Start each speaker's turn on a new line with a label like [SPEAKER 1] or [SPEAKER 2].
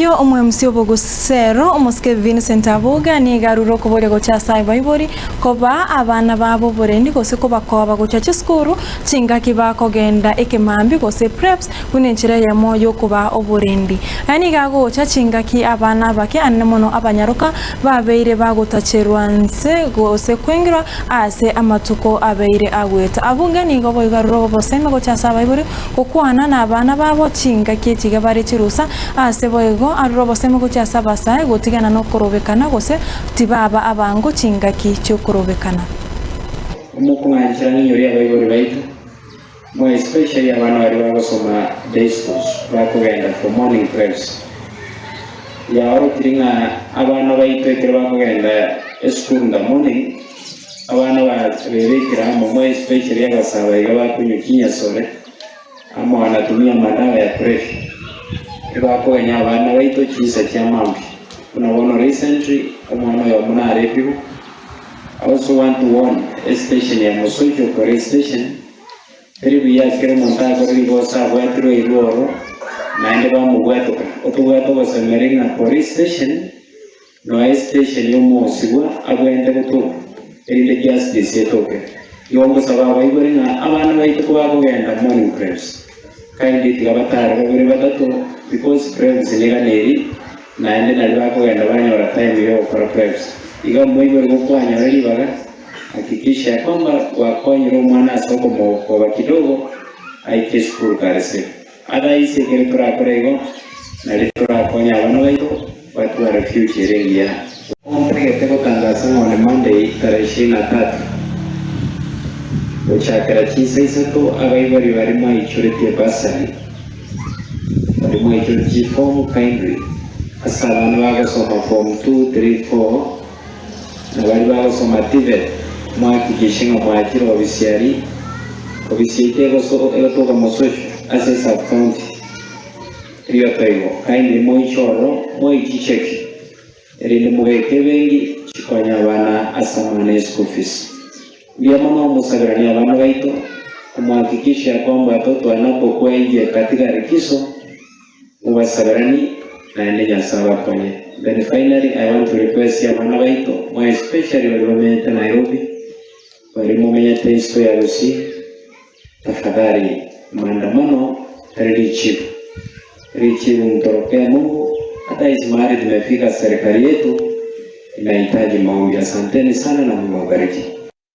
[SPEAKER 1] Oyo omwemsi obogusero omuske Vincent Abuga ni garuro kubore gocha Saibori koba abana babo borendi gose koba koba gocha chiskuru chinga kibako genda ekemambi gose preps kunenchira ya moyo kuba oborendi yani gago cha chinga ki abana bake annemono abanyaruka babeire bagotacherwanse gose kwengirwa ase amatuko abeire agweta Abuga ni gobo garuro bosema gocha Saibori kokwana na abana babo chinga ki chigabare chirusa ase boyego arobo sema gocha sabasa gotigana no korobekana gose tibaba abango chingaki cyo korobekana
[SPEAKER 2] umukunganjira n'inyori y'abayobori baitu mo especially abana bari bagosoma day schools bakugenda for morning prayers yaho kiringa abana baitu ekero bakugenda school in the morning abana baberekera mo especially abasaba bakunyukinya sore amo anatumia madawa ya pressure ibako enya abana baitu kisa cyamambi unaona recently umwana wa munare people I also want to warn especially ya musojo for station peribu ya kero montago ribosa bwatiro iroro naende bamugwato otugwato basemeringa police station no station yomosigwa abwende gutu erinde justice yetoke yongo sababa iboringa abana baitu kubagenda morning prayers kandi tigabatara babiri batatu because prayers niganeri naende nalibakugenda banyora time yo for prayers iga mwibere gukwanya rali baga hakikisha kwamba wakonyera umwana asoko mokoba kidogo aike school karese ada ise kere turakorego naliturakonya abana baitu watu wa refuge rengia ompege teko tangazo on Monday 23 Ochakara chisa isato abaibari barimo icurete basari barimo icurete form kindly asabana bagasoma form 2 3 4 nabari bagasoma TVET mwakigishinga mwakiro obisiari obisiite goso elotoka mosocho asesa county rio pego kindly moichoro moichicheki erinde mugeke bengi chikonya bana asamane school fees Bia mama umusagrani abana baitu kumhakikisha kwamba watoto wanapokuwa nje katika likizo uwasagrani na endelea sawa kwenye. Then finally I want to request ya abana baitu more especially waliometa Nairobi walimomenya isko ya Rusi tafadhali maandamano richibu mtorokea Mungu hata ismari tumefika serikali yetu inahitaji maombi. Asanteni sana na Mungu awabariki.